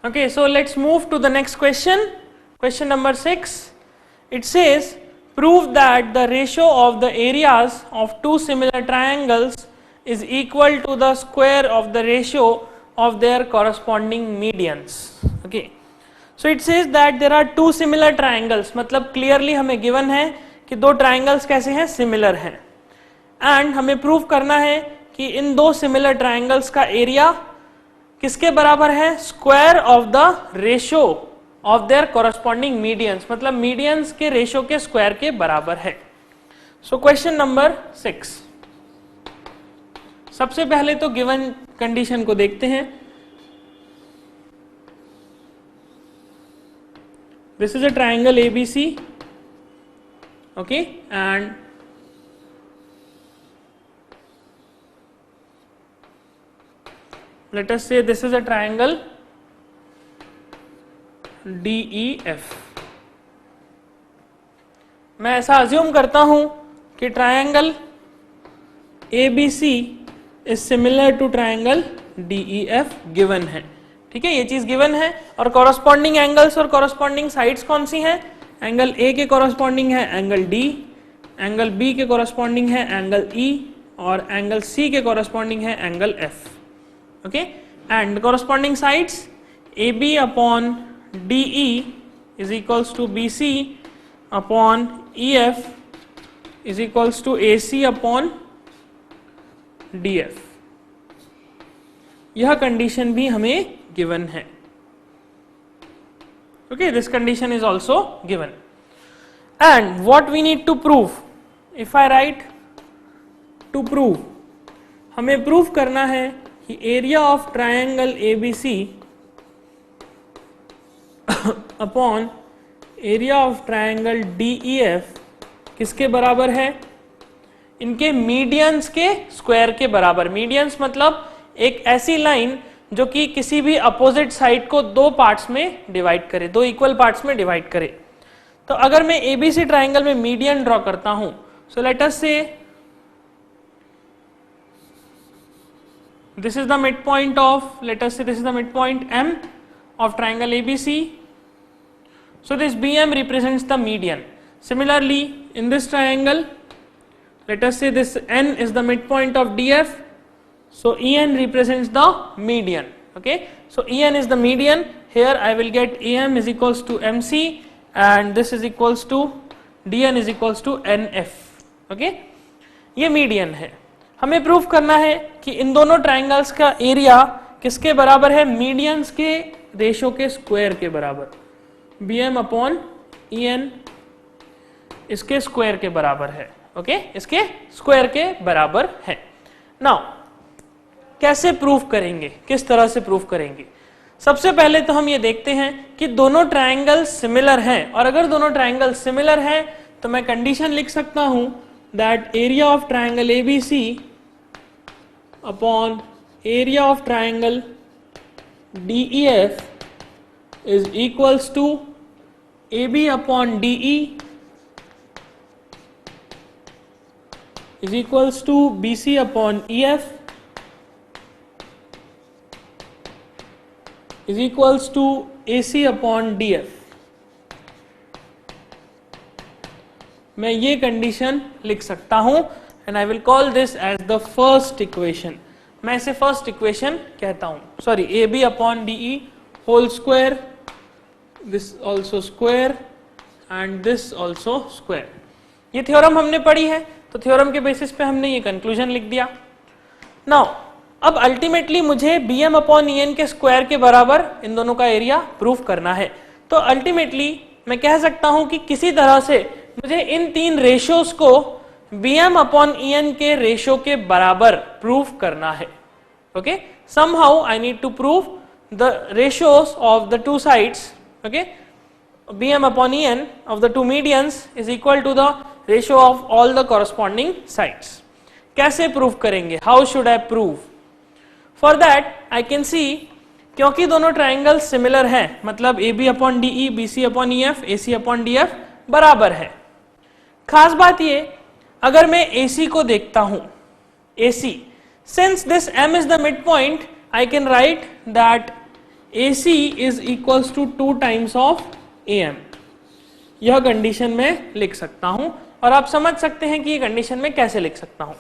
Okay, so let's move to the next question. Question number 6. It says, prove that the ratio of the areas of two similar triangles is equal to the square of the ratio of their corresponding medians. Okay. So it says that there are two similar triangles, मतलब clearly हमें given है कि दो triangles कैसे हैं, similar हैं, and हमें prove करना है कि इन दो similar triangles का area किसके बराबर है, square of the ratio of their corresponding medians, मतलब मीडियंस के रेशियो के स्क्वायर के बराबर है. So question number 6. सबसे पहले तो गिवन कंडीशन को देखते हैं. This is a triangle ABC, okay, and let us say this is a triangle DEF. मैं ऐसा अज्यूम करता हूं कि triangle ABC is similar to triangle DEF given है. ठीक है, ये चीज गिवन है. और कॉरस्पॉन्डिंग एंगल्स और कॉरस्पॉन्डिंग साइड्स कौन सी हैं, एंगल A के कॉरस्पॉन्डिंग है एंगल D, एंगल B के कॉरस्पॉन्डिंग है एंगल E, और एंगल C के कॉरस्पॉन्डिंग है angle F. Okay, and the corresponding sides AB upon DE is equals to BC upon EF is equals to AC upon DF. यह condition भी हमें given है. Okay, this condition is also given. And what we need to prove? If I write to prove, हमें prove करना है कि area of triangle ABC upon area of triangle DEF किसके बराबर है, इनके मीडियंस के स्क्वायर के बराबर. मीडियंस मतलब एक ऐसी लाइन जो कि किसी भी अपोजिट साइड को दो पार्ट्स में डिवाइड करे, दो इक्वल पार्ट्स में डिवाइड करे. तो अगर मैं ABC ट्रायंगल में मीडियन ड्रॉ करता हूं, सो लेट अस से this is the midpoint of, let us say this is the midpoint M of triangle ABC. So this BM represents the median. Similarly, in this triangle, let us say this N is the midpoint of DF. So EN represents the median. Okay, so EN is the median. Here I will get EM is equals to MC, and this is equals to DN is equals to NF. Okay, ये median है. हमें proof करना है कि इन दोनों triangles का area किसके बराबर है, मीडियंस के रेशियो के स्क्वायर के बराबर. BM अपॉन EN इसके स्क्वायर के बराबर है. ओके, इसके स्क्वायर के बराबर है. नाउ कैसे प्रूफ करेंगे, किस तरह से प्रूफ करेंगे? सबसे पहले तो हम ये देखते हैं कि दोनों ट्रायंगल सिमिलर हैं, और अगर दोनों ट्रायंगल सिमिलर हैं तो मैं कंडीशन लिख सकता हूं that area of triangle ABC upon area of triangle DEF is equals to AB upon DE is equals to BC upon EF is equals to AC upon DF. मैं ये condition लिख सकता हूं and I will call this as the first equation. मैं इसे first equation कहता हूं. Sorry, AB upon DE whole square, this also square and this also square. ये थ्योरम हमने पढ़ी है, तो थ्योरम के बेसिस पे हमने ये कंक्लूजन लिख दिया. नाउ अब अल्टीमेटली मुझे BM अपॉन EN के स्क्वायर के बराबर इन दोनों का एरिया प्रूफ करना है. तो अल्टीमेटली मैं कह सकता हूं कि किसी तरह से मुझे इन तीन रेशियोज को BM अपॉन EN के रेशियो के बराबर प्रूफ करना है. Okay, somehow I need to prove the ratios of the two sides. Okay, BM upon EN of the two medians is equal to the ratio of all the corresponding sides. कैसे proof करेंगे? How should I prove? For that I can see, क्योंकि दोनों triangle similar हैं, मतलब AB upon DE, BC upon EF, AC upon DF बराबर है. खास बात ये, अगर मैं AC को देखता हूं, AC, since this M is the midpoint, I can write that AC is equals to 2 times of AM। यह कंडीशन में लिख सकता हूं और आप समझ सकते हैं कि ये कंडीशन में कैसे लिख सकता हूं।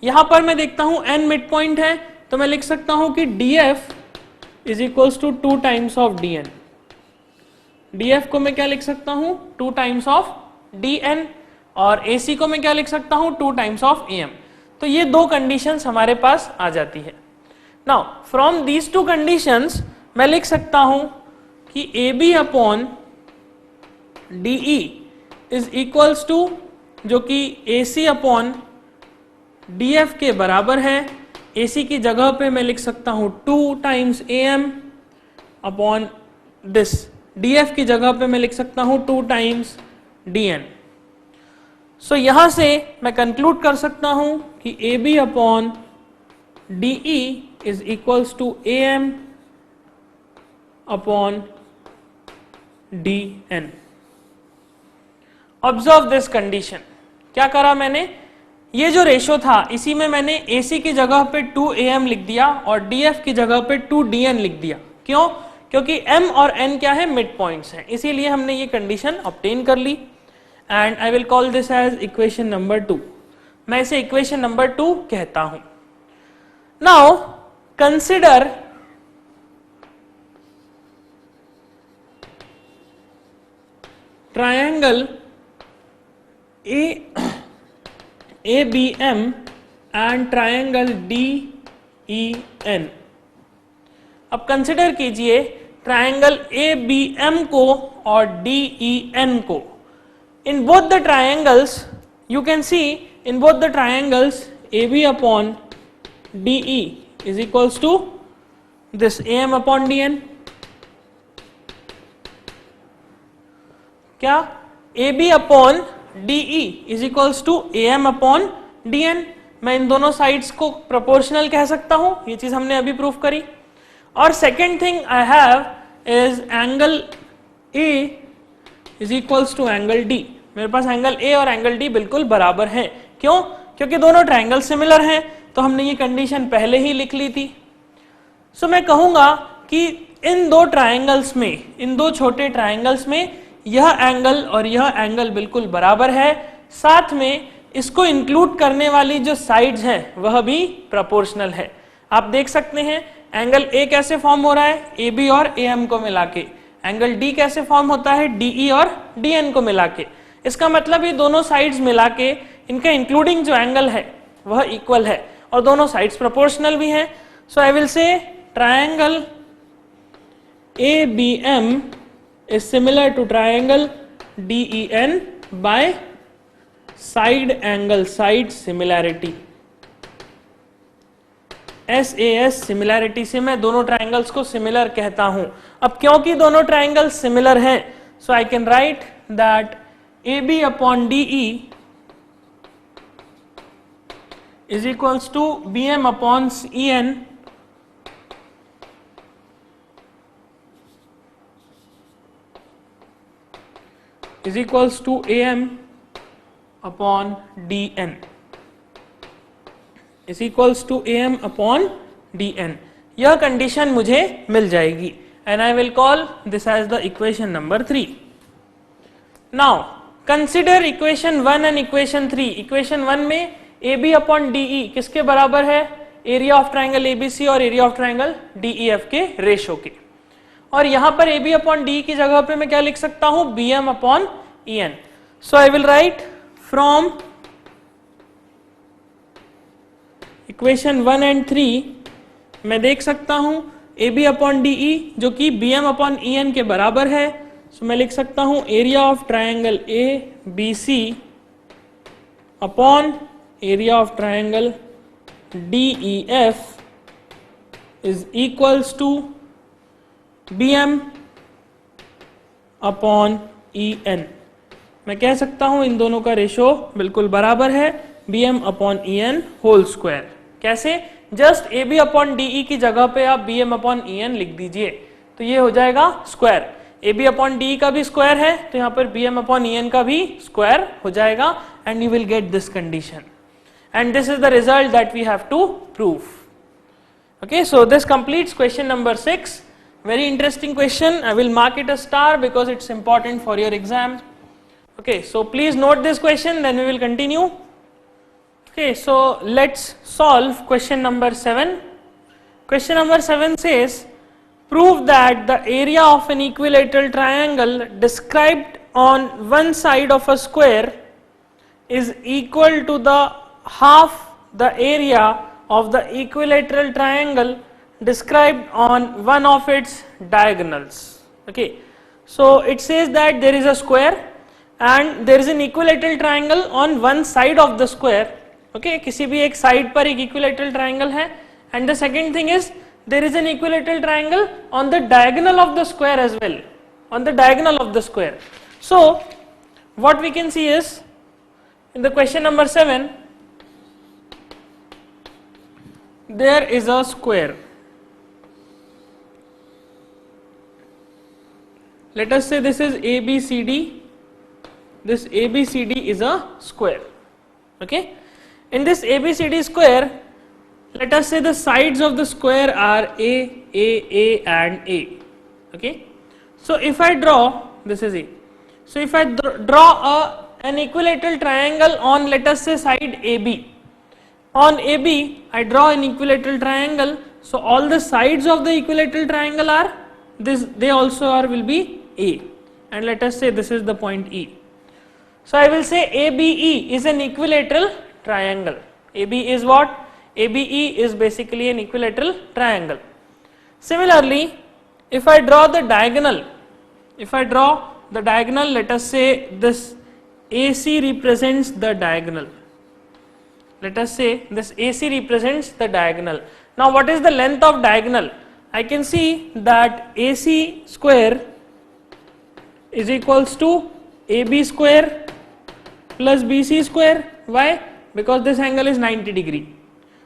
यहां पर मैं देखता हूं n मिड पॉइंट है तो मैं लिख सकता हूं कि DF is equals to 2 times of DN। DF को मैं क्या लिख सकता हूं 2 टाइम्स ऑफ DN और AC को मैं क्या लिख सकता हूं 2 टाइम्स ऑफ AM। तो ये दो कंडीशंस हमारे पास आ जाती है। Now from these two conditions मैं लिख सकता हूं कि AB upon DE is equals to, जो कि AC अपॉन DF के बराबर है। AC की जगह पे मैं लिख सकता हूं 2 times AM upon this, DF की जगह पे मैं लिख सकता हूं 2 टाइम्स DN। सो यहां से मैं कंक्लूड कर सकता हूं कि AB upon DE is equals to AM upon DN। Observe this condition. क्या करा मैंने, ये जो रेशो था इसी में मैंने AC की जगह पे 2 AM लिख दिया और DF की जगह पे 2 DN लिख दिया। क्यों? क्योंकि M और N क्या है, मिड पॉइंट्स हैं, इसीलिए हमने ये कंडीशन ऑब्टेन कर ली। And I will call this as equation number 2। मैं इसे इक्वेशन नंबर 2 कहता हूं। Now consider triangle ABM and triangle DEN। अब कंसिडर कीजिए ट्रायंगल ABM को और DEN को। In both the triangles, you can see in both the triangles AB upon DE is equals to this AM upon DN। क्या AB upon DE is equals to AM upon DN। मैं इन दोनों sides को proportional कह सकता हूं, ये चीज हमने अभी प्रूव करी। और second thing I have is angle A is equals to angle D। मेरे पास एंगल A और एंगल D बिल्कुल बराबर हैं। क्यों? क्योंकि दोनों ट्रायंगल सिमिलर हैं, तो हमने ये कंडीशन पहले ही लिख ली थी। सो मैं कहूंगा कि इन दो ट्रायंगल्स में, इन दो छोटे ट्रायंगल्स में यह एंगल और यह एंगल बिल्कुल बराबर है। साथ में इसको इंक्लूड करने वाली जो साइड्स हैं वह भी प्रोपोर्शनल है। आप देख सकते हैं एंगल A कैसे फॉर्म हो रहा है, AB और AM को मिला के। एंगल D कैसे फॉर्म होता है, DE और DN को मिला के। इसका मतलब ये दोनों साइड्स मिला के इनका इंक्लूडिंग जो एंगल है वह इक्वल है और दोनों साइड्स प्रोपोर्शनल भी हैं। So I will say triangle ABM is similar to triangle DEN by side angle, side similarity। SAS similarity से मैं दोनों ट्रायंगल्स को सिमिलर कहता हूं। अब क्योंकि दोनों ट्रायंगल्स सिमिलर हैं, so I can write that AB upon DE is equals to BM upon EN is equals to AM upon DN is equals to AM upon DN। यह कंडीशन मुझे मिल जाएगी and I will call this as the equation number 3। Now consider equation 1 and equation 3। equation 1 में AB upon DE किसके बराबर है, area of triangle ABC और area of triangle DEF के ratio के। और यहां पर AB अपॉन DE की जगह पे मैं क्या लिख सकता हूं, BM upon EN। So I will write from equation 1 and 3 मैं देख सकता हूं AB अपॉन DE जो कि BM अपॉन EN के बराबर है। सो मैं लिख सकता हूं area of triangle ABC upon area of triangle DEF is equals to BM upon EN। मैं कह सकता हूं इन दोनों का रेशो बिल्कुल बराबर है, BM upon EN whole square. कैसे? जस्ट AB अपॉन DE की जगह पे आप BM अपॉन EN लिख दीजिए तो ये हो जाएगा स्क्वायर। AB अपॉन DE का भी स्क्वायर है तो यहाँ पर BM अपॉन EN का भी स्क्वायर हो जाएगा and you will get this condition and this is the result that we have to prove. Okay, so this completes question number 6 Very interesting question. I will mark it a star because it's important for your exam. Okay, so please note this question, then we will continue. Okay, so let's solve question number 7. Question number 7 says, prove that the area of an equilateral triangle described on one side of a square is equal to the half the area of the equilateral triangle described on one of its diagonals. Okay, so it says that there is a square and there is an equilateral triangle on one side of the square. Okay, किसी भी एक side पर एक equilateral triangle है, and the second thing is there is an equilateral triangle on the diagonal of the square as well, on the diagonal of the square. So what we can see is in the question number 7, there is a square. Let us say this is ABCD. This ABCD is a square. Okay, in this ABCD square, let us say the sides of the square are A and A. Okay, so if I draw, this is A. So if I draw an equilateral triangle on, let us say, side AB. On AB, I draw an equilateral triangle. So all the sides of the equilateral triangle are this. They also are will be A. And let us say this is the point E. So I will say ABE is an equilateral triangle. AB is what? ABE is basically an equilateral triangle. Similarly, if I draw the diagonal, let us say this AC represents the diagonal. Let us say this AC represents the diagonal. Now what is the length of diagonal? I can see that AC square is equals to AB square plus BC square. Why? Because this angle is 90 degree.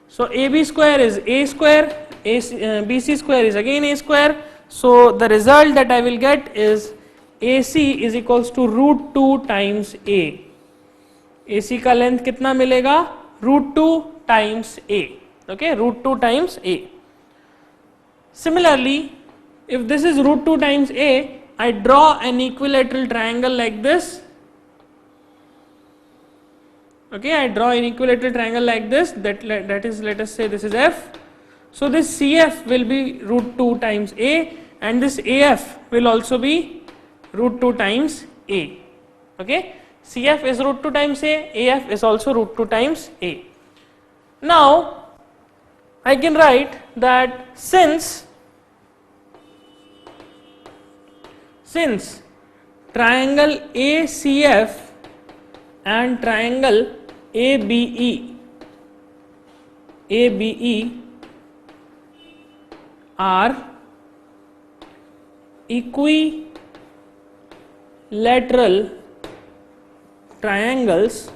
So AB square is A square, BC square is again A square. So the result that I will get is AC is equals to root 2 times A. AC का length कितना मिलेगा? root 2 times A. Okay, root 2 times A. Similarly, if this is root 2 times A, I draw an equilateral triangle like this. Okay, I draw an equilateral triangle like this, that is, let us say this is F. So this CF will be root 2 times A, and this AF will also be root 2 times A. Okay, CF is root 2 times A, AF is also root 2 times A. Now I can write that since triangle ACF and triangle ABE are equilateral triangles,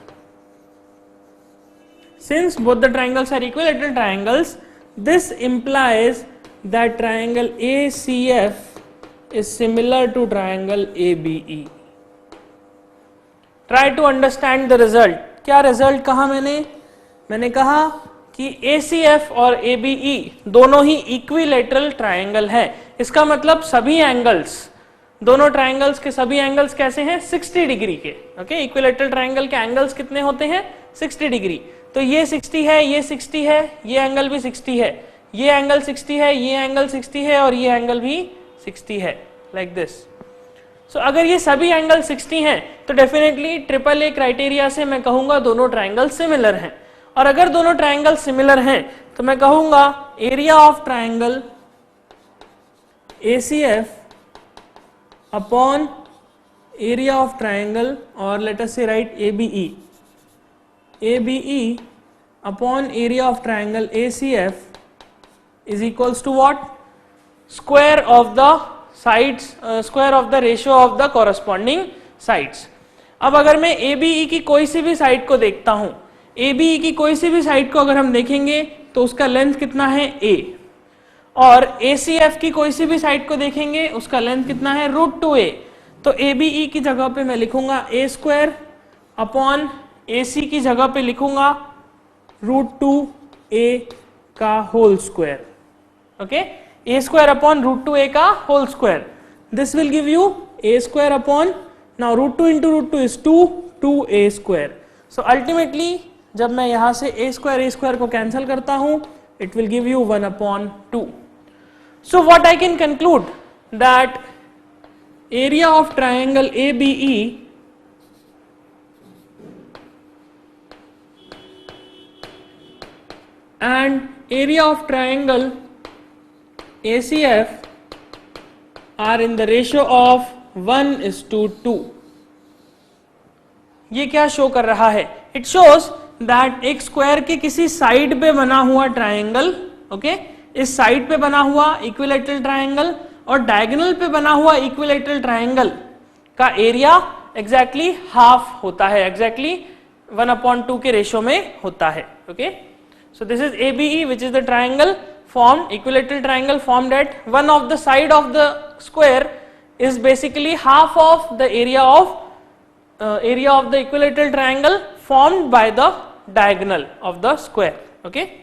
since both the triangles are equilateral triangles, this implies that triangle ACF is similar to triangle ABE. Try to understand the result. क्या result कहा मैंने कहा कि ACF और ABE दोनों ही equilateral triangle है. इसका मतलब सभी एंगल्स, दोनों ट्राइंगल्स के सभी एंगल्स कैसे हैं? 60 डिग्री के. ओके, इक्विलेटरल ट्राइंगल के एंगल्स कितने होते हैं? 60 डिग्री. तो ये 60 है, ये 60 है, ये एंगल भी 60 है, ये एंगल 60 है, ये एंगल 60 है और ये एंगल भी 60 है, लाइक दिस. सो अगर ये सभी एंगल 60 हैं तो डेफिनेटली ट्रिपल ए क्राइटेरिया से मैं कहूंगा दोनों ट्राइंगल सिमिलर हैं. और अगर दोनों ट्राइंगल सिमिलर हैं तो मैं कहूंगा area of triangle ACF upon area of triangle, or let us say write ABE upon area of triangle ACF is equals to what? Square of the sides, square of the ratio of the corresponding sides. अब अगर मैं ABE की कोई सी भी side को देखता हूं, ABE की कोई सी भी साइड को अगर हम देखेंगे तो उसका लेंथ कितना है? A. और ACF की कोई सी भी साइड को देखेंगे उसका लेंथ कितना है? Root 2A. तो ABE की जगह पे मैं लिखूंगा A स्क्वायर अपॉन AC की जगह पे लिखूंगा रूट 2A का whole square. Okay, a square upon root 2a का whole square. This will give you a square upon, now root 2 into root 2 is 2a square. So ultimately जब मैं यहाँ से a square को कैंसिल करता हूँ, it will give you 1 upon 2. So what I can conclude that area of triangle ABE and area of triangle ACF are in the ratio of 1:2. ये क्या show कर रहा है? It shows that एक square के किसी साइड पे बना हुआ ट्राइंगल, ओके, इस साइड पे बना हुआ इक्विलैटरल ट्राइंगल और डायगोनल पे बना हुआ इक्विलैटरल ट्राइंगल का एरिया एग्जैक्टली हाफ होता है, एग्जैक्टली 1/2 के रेशियो में होता है, okay. So this is ABE, which is the triangle formed, equilateral triangle formed at one of the side of the square is basically half of the area of the equilateral triangle formed by the diagonal of the square, okay.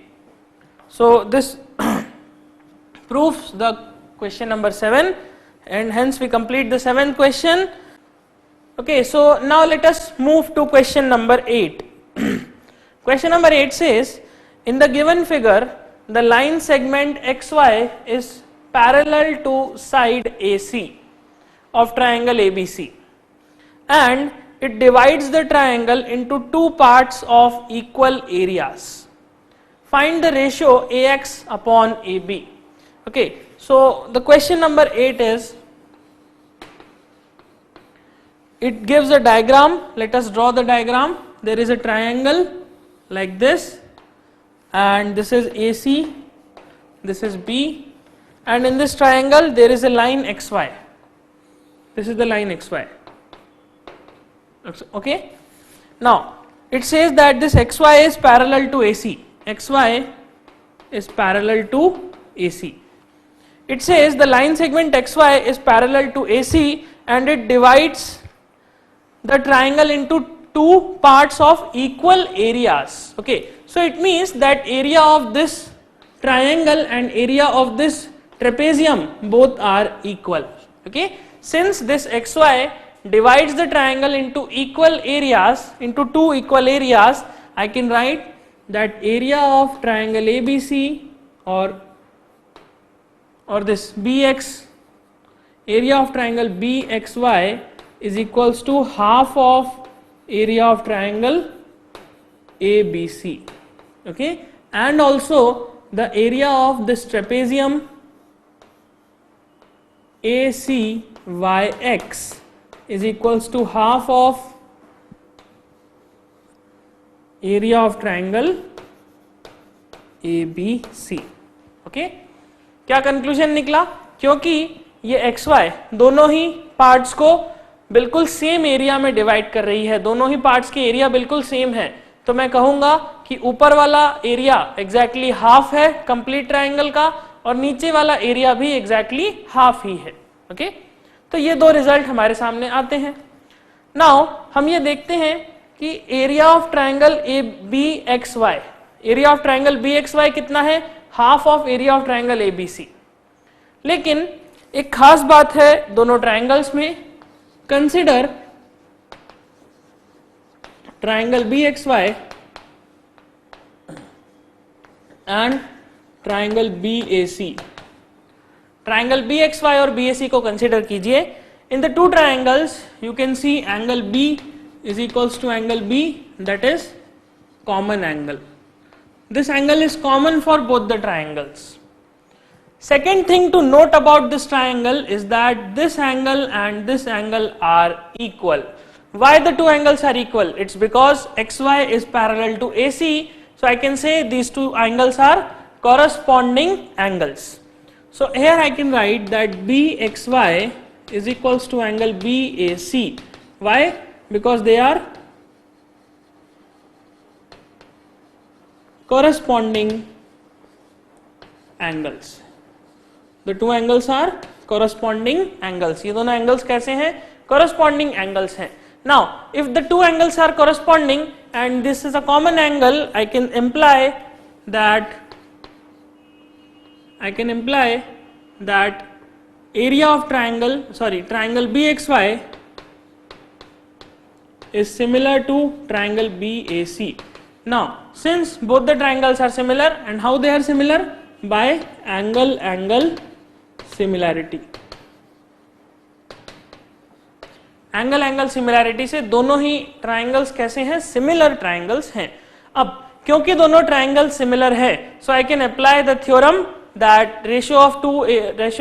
So this proves the question number 7, and hence we complete the 7th question. Okay, so now let us move to question number 8. Question number 8 says, in the given figure, the line segment XY is parallel to side AC of triangle ABC, and it divides the triangle into two parts of equal areas. Find the ratio AX upon AB. Okay, so the question number 8 is, it gives a diagram. Let us draw the diagram. There is a triangle like this, and this is AC, this is B, and in this triangle there is a line XY. This is the line XY. Okay. Now it says that this XY is parallel to AC. XY is parallel to AC. It says the line segment XY is parallel to AC and it divides the triangle into two parts of equal areas. Okay, so it means that area of this triangle and area of this trapezium both are equal. Okay, since this XY divides the triangle into equal areas, into two equal areas, I can write that area of triangle ABC or this BX, area of triangle BXY is equals to half of area of triangle ABC, okay, and also the area of this trapezium ACYX is equals to half of area of triangle ABC, okay. क्या conclusion निकला? क्योंकि ये XY दोनों ही parts को बिल्कुल same area में divide कर रही है, दोनों ही पार्ट्स के एरिया बिल्कुल सेम है, तो मैं कहूंगा कि ऊपर वाला एरिया एग्जैक्टली हाफ है कंप्लीट ट्राइंगल का और नीचे वाला एरिया भी एग्जैक्टली हाफ ही है, ओके. तो ये दो रिजल्ट हमारे सामने आते हैं. नाउ हम ये देखते हैं कि area of triangle ABXY, area of triangle BXY कितना है? Half of area of triangle ABC. लेकिन एक खास बात है दोनों ट्राइंगल्स में. Consider triangle BXY and triangle BAC. Triangle BXY और BAC को कंसिडर कीजिए. In the two triangles you can see angle B is equals to angle B, that is common angle. This angle is common for both the triangles. Second thing to note about this triangle is that this angle and this angle are equal. Why the two angles are equal? It's because XY is parallel to AC, so I can say these two angles are corresponding angles. So here I can write that BXY is equals to angle BAC. Why? Because they are corresponding angles. The two angles are corresponding angles. ये दोनों angles कैसे हैं? Corresponding angles हैं. Now, if the two angles are corresponding and this is a common angle, I can imply that area of triangle BXY is similar to triangle BAC. Now, since both the triangles are similar, and how they are similar? By angle similarity. Angle similarity से दोनों ही triangles कैसे हैं? Similar triangles हैं. अब क्योंकि दोनों triangle similar है, so I can apply the theorem that ratio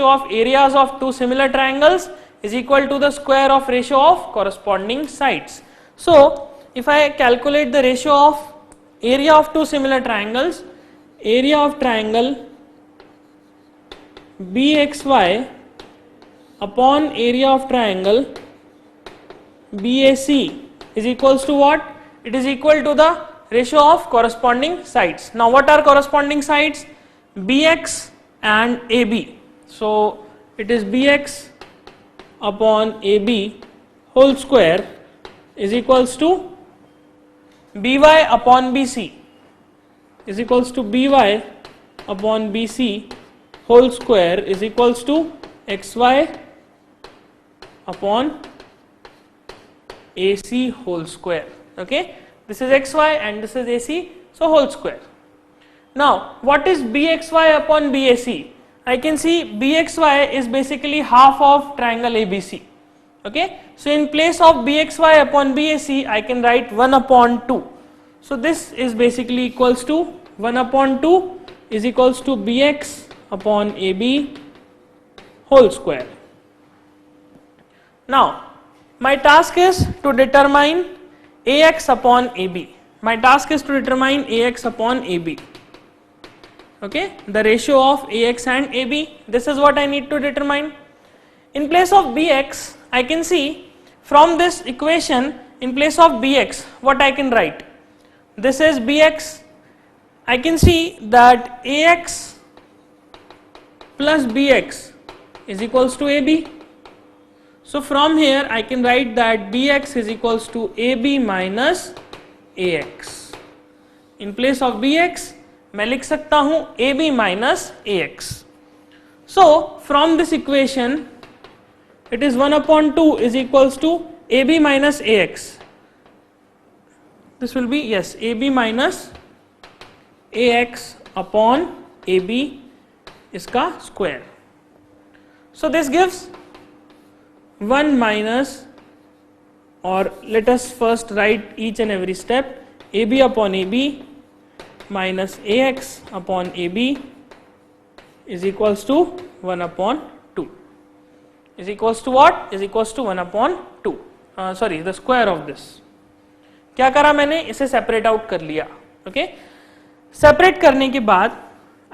of areas of two similar triangles is equal to the square of ratio of corresponding sides. So if I calculate the ratio of area of two similar triangles, area of triangle BXY upon area of triangle BAC is equals to what? It is equal to the ratio of corresponding sides. Now what are corresponding sides? BX and AB. So it is BX upon AB whole square is equals to BY upon BC is equals to BY upon BC whole square is equals to XY upon AC whole square. Okay, this is XY and this is AC, so whole square. Now what is BXY upon BAC? I can see BXY is basically half of triangle ABC. Okay, so in place of BXY upon BAC I can write 1 upon 2. So this is basically equals to 1 upon 2 is equals to BX upon AB whole square. Now my task is to determine AX upon AB. My task is to determine AX upon AB. Okay, the ratio of AX and AB, this is what I need to determine. In place of BX, I can see from this equation, in place of BX, what I can write? This is BX. I can see that AX plus BX is equals to AB. So from here I can write that BX is equals to AB minus AX. In place of BX मैं लिख सकता हूं AB minus AX. So from this equation it is 1 upon 2 is equals to AB minus AX. This will be, yes, AB minus AX upon AB इसका square. So this gives 1 minus, or let us first write each and every step, AB upon AB minus AX upon AB is equals to 1 upon 2 is equals to what? Is equals to 1 upon 2. Sorry, the square of this. क्या करा मैंने? इसे separate out कर लिया. Okay, separate करने के बाद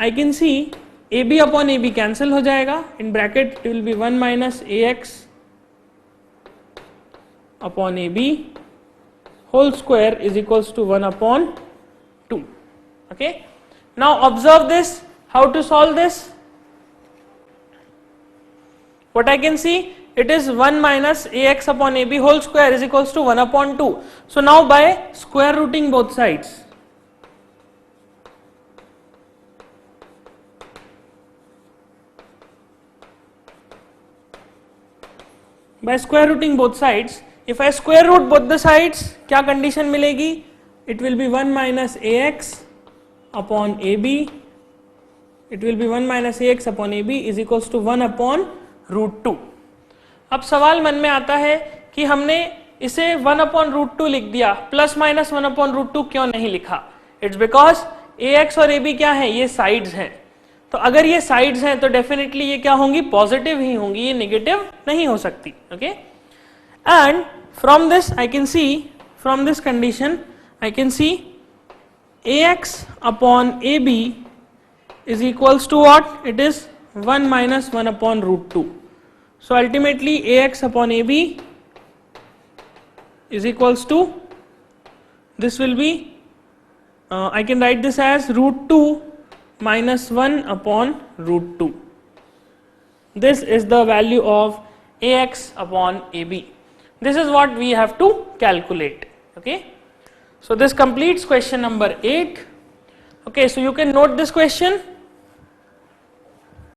I can see AB upon AB cancel हो जाएगा. In bracket it will be 1 minus AX upon AB whole square is equals to 1 upon 2. Okay, now observe this. How to solve this? What I can see, it is 1 minus AX upon AB whole square is equals to 1 upon 2. So now by square rooting both sides, if I square root both the sides, क्या condition मिलेगी? It will be 1 minus AX upon AB, it will be 1 minus AX upon AB is equals to 1 upon root 2. अब सवाल मन में आता है कि हमने इसे 1 upon root 2 लिख दिया, प्लस माइनस 1 upon root 2 क्यों नहीं लिखा? इट्स बिकॉज AX और AB क्या है? ये साइड्स हैं. तो अगर ये साइड्स हैं तो डेफिनेटली ये क्या होंगी? पॉजिटिव ही होंगी, ये नेगेटिव नहीं हो सकती. Okay, and from this I can see, from this condition I can see AX upon AB is equals to what? It is 1 minus 1 upon root 2. So ultimately AX upon AB is equals to, this will be, I can write this as root 2 minus 1 upon root 2. This is the value of AX upon AB. This is what we have to calculate. Okay. So this completes question number 8. Okay, so you can note this question.